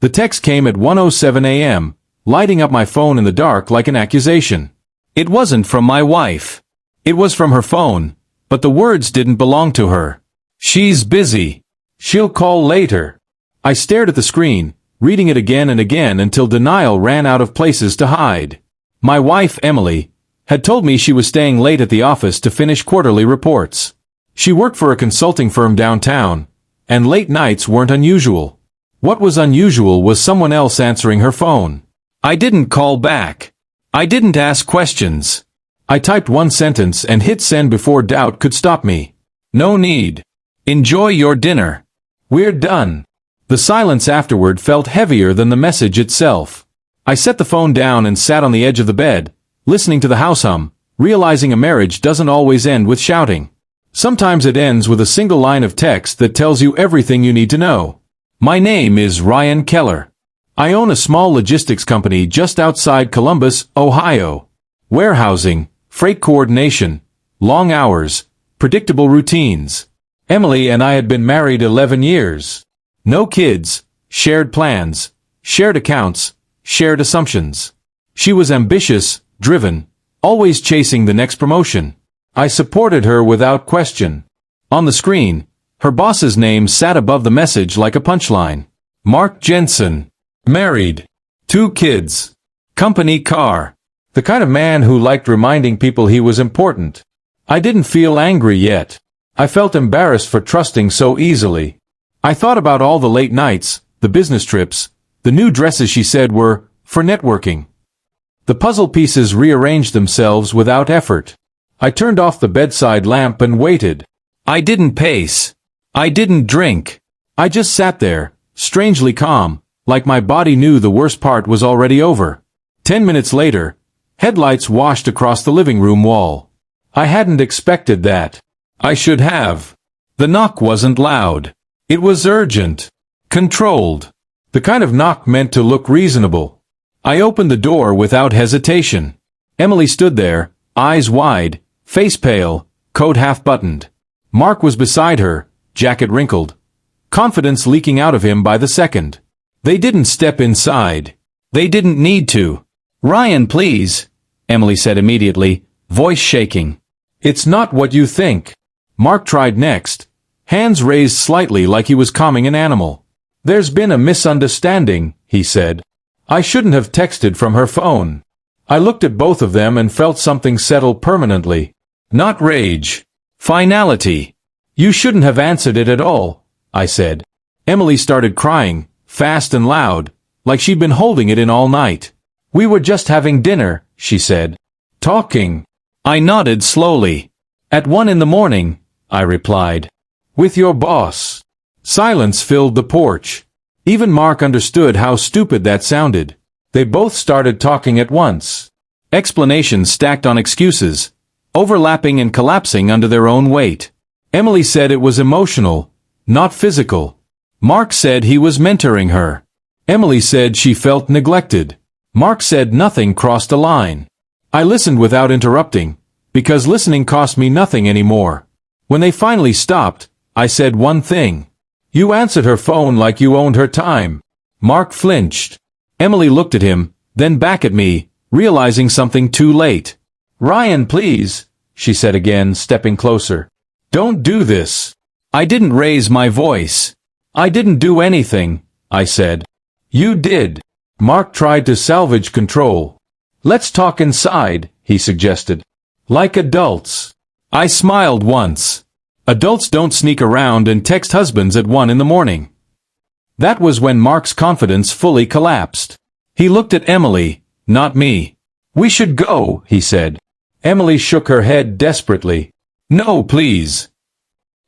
The text came at 1:07 a.m., lighting up my phone in the dark like an accusation. It wasn't from my wife. It was from her phone, but the words didn't belong to her. She's busy. She'll call later. I stared at the screen, reading it again and again until denial ran out of places to hide. My wife, Emily, had told me she was staying late at the office to finish quarterly reports. She worked for a consulting firm downtown, and late nights weren't unusual. What was unusual was someone else answering her phone. I didn't call back. I didn't ask questions. I typed one sentence and hit send before doubt could stop me. No need. Enjoy your dinner. We're done. The silence afterward felt heavier than the message itself. I set the phone down and sat on the edge of the bed, listening to the house hum, realizing a marriage doesn't always end with shouting. Sometimes it ends with a single line of text that tells you everything you need to know. My name is Ryan Keller. I own a small logistics company just outside Columbus, Ohio. Warehousing, freight coordination, long hours, predictable routines. Emily and I had been married 11 years. No kids, shared plans, shared accounts, shared assumptions. She was ambitious, driven, always chasing the next promotion. I supported her without question. On the screen, her boss's name sat above the message like a punchline. Mark Jensen. Married. 2 kids. Company car. The kind of man who liked reminding people he was important. I didn't feel angry yet. I felt embarrassed for trusting so easily. I thought about all the late nights, the business trips, the new dresses she said were for networking. The puzzle pieces rearranged themselves without effort. I turned off the bedside lamp and waited. I didn't pace. I didn't drink. I just sat there, strangely calm, like my body knew the worst part was already over. 10 minutes later, headlights washed across the living room wall. I hadn't expected that. I should have. The knock wasn't loud. It was urgent. Controlled. The kind of knock meant to look reasonable. I opened the door without hesitation. Emily stood there, eyes wide, face pale, coat half-buttoned. Mark was beside her, jacket wrinkled, confidence leaking out of him by the second. They didn't step inside. They didn't need to. Ryan, please, Emily said immediately, voice shaking. It's not what you think. Mark tried next, hands raised slightly like he was calming an animal. There's been a misunderstanding, he said. I shouldn't have texted from her phone. I looked at both of them and felt something settle permanently. Not rage. Finality. You shouldn't have answered it at all, I said. Emily started crying, fast and loud, like she'd been holding it in all night. We were just having dinner, she said. Talking. I nodded slowly. At 1 in the morning, I replied. With your boss. Silence filled the porch. Even Mark understood how stupid that sounded. They both started talking at once. Explanations stacked on excuses, overlapping and collapsing under their own weight. Emily said it was emotional, not physical. Mark said he was mentoring her. Emily said she felt neglected. Mark said nothing crossed a line. I listened without interrupting, because listening cost me nothing anymore. When they finally stopped, I said one thing. You answered her phone like you owned her time. Mark flinched. Emily looked at him, then back at me, realizing something too late. Ryan, please, she said again, stepping closer. Don't do this. I didn't raise my voice. I didn't do anything, I said. You did. Mark tried to salvage control. Let's talk inside, he suggested. Like adults. I smiled once. Adults don't sneak around and text husbands at 1 in the morning. That was when Mark's confidence fully collapsed. He looked at Emily, not me. We should go, he said. Emily shook her head desperately. No, please.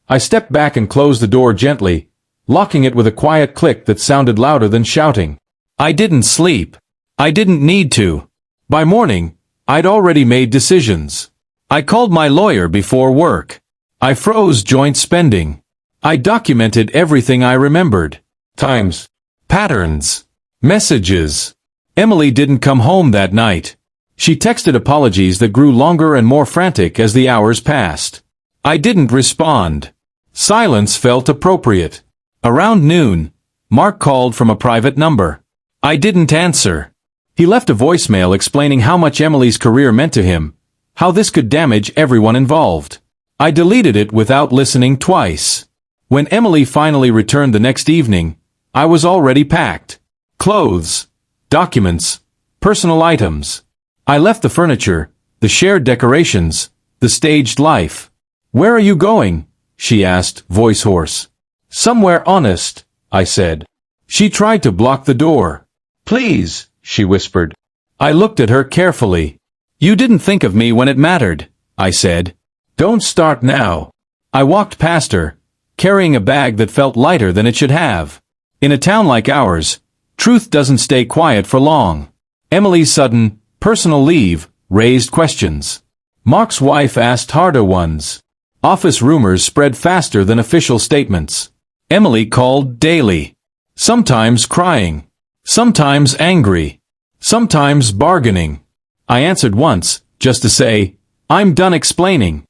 I stepped back and closed the door gently, locking it with a quiet click that sounded louder than shouting. I didn't sleep. I didn't need to. By morning, I'd already made decisions. I called my lawyer before work. I froze joint spending. I documented everything I remembered. Times. Patterns. Messages. Emily didn't come home that night. She texted apologies that grew longer and more frantic as the hours passed. I didn't respond. Silence felt appropriate. Around noon, Mark called from a private number. I didn't answer. He left a voicemail explaining how much Emily's career meant to him, how this could damage everyone involved. I deleted it without listening twice. When Emily finally returned the next evening, I was already packed. Clothes, documents, personal items. I left the furniture, the shared decorations, the staged life. Where are you going? She asked, voice hoarse. Somewhere honest, I said. She tried to block the door. Please, she whispered. I looked at her carefully. You didn't think of me when it mattered, I said. Don't start now. I walked past her, carrying a bag that felt lighter than it should have. In a town like ours, truth doesn't stay quiet for long. Emily's sudden, personal leave raised questions. Mark's wife asked harder ones. Office rumors spread faster than official statements. Emily called daily. Sometimes crying. Sometimes angry. Sometimes bargaining. I answered once, just to say, I'm done explaining.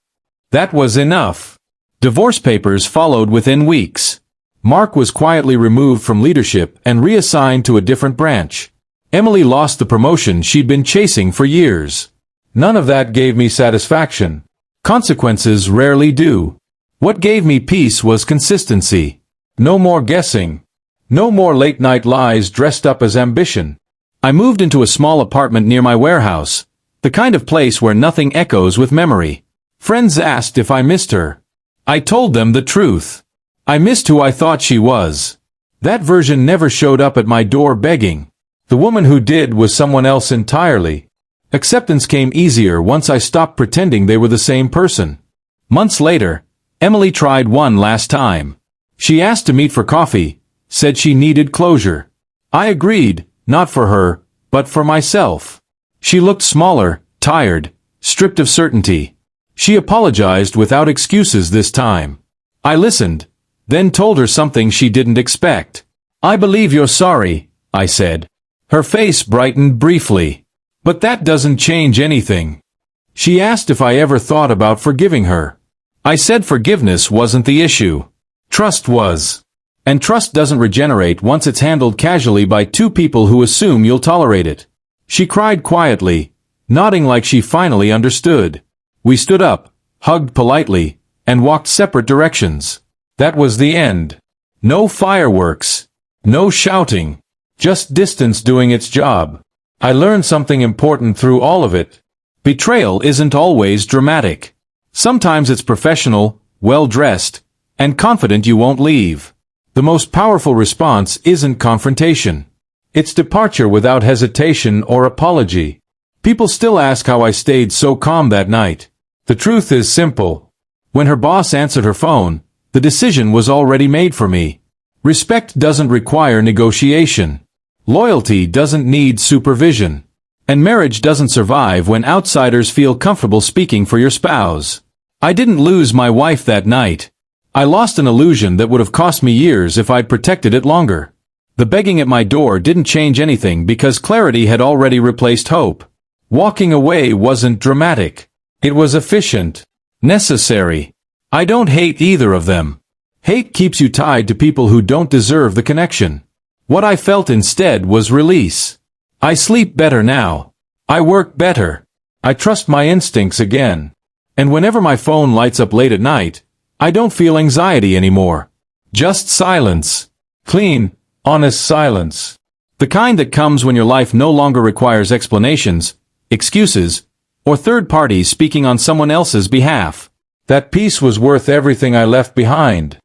That was enough. Divorce papers followed within weeks. Mark was quietly removed from leadership and reassigned to a different branch. Emily lost the promotion she'd been chasing for years. None of that gave me satisfaction. Consequences rarely do. What gave me peace was consistency. No more guessing. No more late-night lies dressed up as ambition. I moved into a small apartment near my warehouse, the kind of place where nothing echoes with memory. Friends asked if I missed her. I told them the truth. I missed who I thought she was. That version never showed up at my door begging. The woman who did was someone else entirely. Acceptance came easier once I stopped pretending they were the same person. Months later, Emily tried one last time. She asked to meet for coffee, said she needed closure. I agreed, not for her, but for myself. She looked smaller, tired, stripped of certainty. She apologized without excuses this time. I listened, then told her something she didn't expect. I believe you're sorry, I said. Her face brightened briefly. But that doesn't change anything. She asked if I ever thought about forgiving her. I said forgiveness wasn't the issue. Trust was. And trust doesn't regenerate once it's handled casually by two people who assume you'll tolerate it. She cried quietly, nodding like she finally understood. We stood up, hugged politely, and walked separate directions. That was the end. No fireworks. No shouting. Just distance doing its job. I learned something important through all of it. Betrayal isn't always dramatic. Sometimes it's professional, well-dressed, and confident you won't leave. The most powerful response isn't confrontation. It's departure without hesitation or apology. People still ask how I stayed so calm that night. The truth is simple. When her boss answered her phone, the decision was already made for me. Respect doesn't require negotiation. Loyalty doesn't need supervision. And marriage doesn't survive when outsiders feel comfortable speaking for your spouse. I didn't lose my wife that night. I lost an illusion that would have cost me years if I'd protected it longer. The begging at my door didn't change anything because clarity had already replaced hope. Walking away wasn't dramatic. It was efficient. Necessary. I don't hate either of them. Hate keeps you tied to people who don't deserve the connection. What I felt instead was release. I sleep better now. I work better. I trust my instincts again. And whenever my phone lights up late at night, I don't feel anxiety anymore. Just silence. Clean, honest silence. The kind that comes when your life no longer requires explanations, excuses, or third parties speaking on someone else's behalf. That peace was worth everything I left behind.